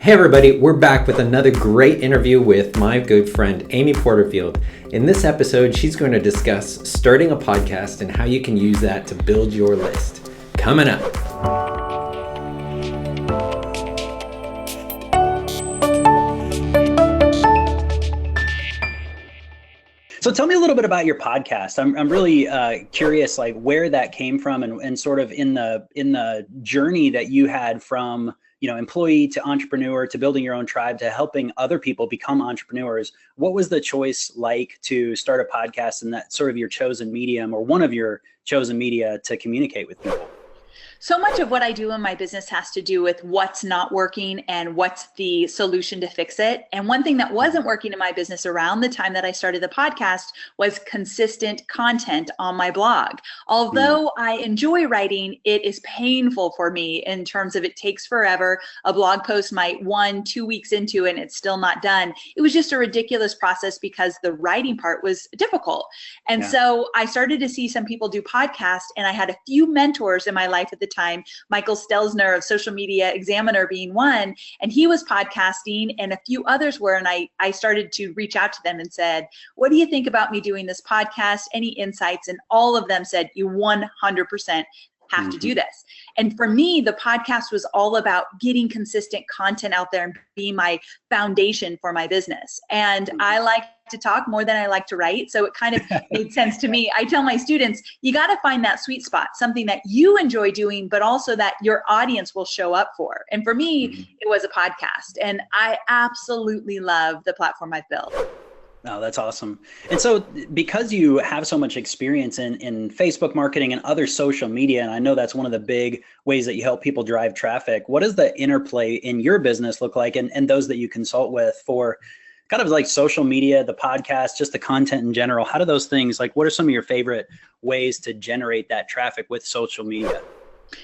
Hey everybody, we're back with another great interview with my good friend Amy Porterfield. In this episode, she's going to discuss starting a podcast and how you can use that to build your list. Coming up. So tell me a little bit about your podcast. I'm really curious, like where that came from and sort of in the journey that you had from employee to entrepreneur to building your own tribe to helping other people become entrepreneurs. What was the choice like to start a podcast and that sort of your chosen medium or one of your chosen media to communicate with people? So much of what I do in my business has to do with what's not working and what's the solution to fix it. And one thing that wasn't working in my business around the time that I started the podcast was consistent content on my blog. Although I enjoy writing, it is painful for me in terms of it takes forever. A blog post might 1-2 weeks into it and it's still not done. It was just a ridiculous process because the writing part was difficult. And so I started to see some people do podcasts, and I had a few mentors in my life at the time, Michael Stelzner of Social Media Examiner being one, and he was podcasting and a few others were, and I started to reach out to them and said, what do you think about me doing this podcast? Any insights? And all of them said, you 100% have to do this. And for me, the podcast was all about getting consistent content out there and being my foundation for my business. And I like to talk more than I like to write. So it kind of made sense to me. I tell my students, you got to find that sweet spot, something that you enjoy doing, but also that your audience will show up for. And for me, it was a podcast. And I absolutely love the platform I've built. Oh, that's awesome. And so because you have so much experience in Facebook marketing and other social media, and I know that's one of the big ways that you help people drive traffic, what does the interplay in your business look like and those that you consult with for kind of like social media, the podcast, just the content in general? How do those things, like what are some of your favorite ways to generate that traffic with social media?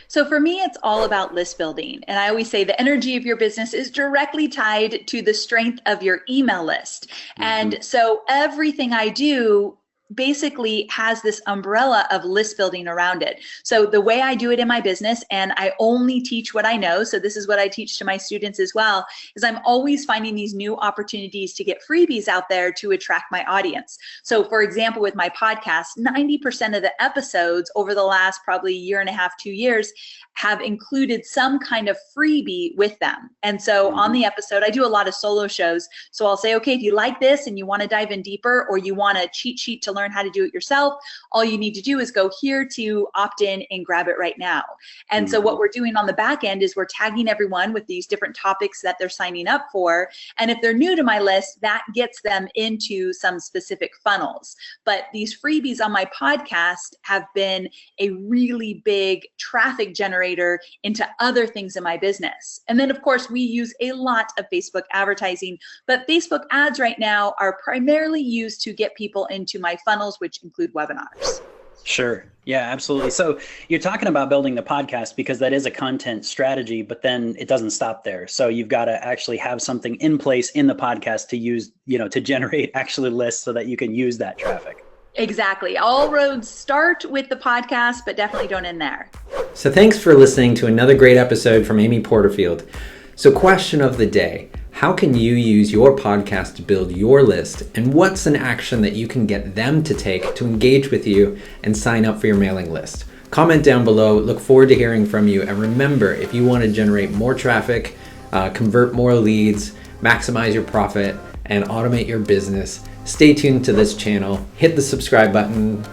So for me, it's all about list building. And I always say the energy of your business is directly tied to the strength of your email list. And so everything I do basically has this umbrella of list building around it. So the way I do it in my business, and I only teach what I know, so this is what I teach to my students as well, is I'm always finding these new opportunities to get freebies out there to attract my audience. So for example, with my podcast, 90% of the episodes over the last probably 1.5 to 2 years have included some kind of freebie with them. And so on the episode, I do a lot of solo shows. So I'll say, okay, if you like this and you want to dive in deeper, or you want a cheat sheet to learn how to do it yourself, all you need to do is go here to opt in and grab it right now. And so what we're doing on the back end is we're tagging everyone with these different topics that they're signing up for. And if they're new to my list, that gets them into some specific funnels. But these freebies on my podcast have been a really big traffic generator into other things in my business. And then of course we use a lot of Facebook advertising, but Facebook ads right now are primarily used to get people into my funnels, which include webinars. Sure. Yeah, absolutely. So you're talking about building the podcast because that is a content strategy, but then it doesn't stop there. So you've got to actually have something in place in the podcast to use, to generate actually lists so that you can use that traffic. Exactly. All roads start with the podcast, but definitely don't end there. So thanks for listening to another great episode from Amy Porterfield. So question of the day, how can you use your podcast to build your list, and what's an action that you can get them to take to engage with you and sign up for your mailing list? Comment down below. Look forward to hearing from you. And remember, if you want to generate more traffic, convert more leads, maximize your profit, and automate your business, stay tuned to this channel. Hit the subscribe button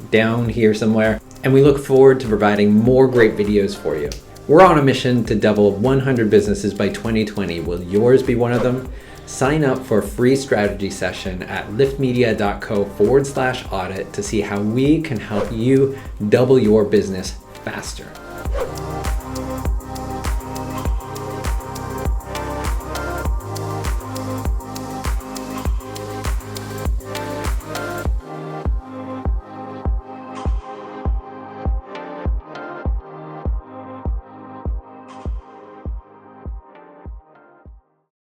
down here somewhere. And we look forward to providing more great videos for you. We're on a mission to double 100 businesses by 2020. Will yours be one of them? Sign up for a free strategy session at liftmedia.co/audit to see how we can help you double your business faster.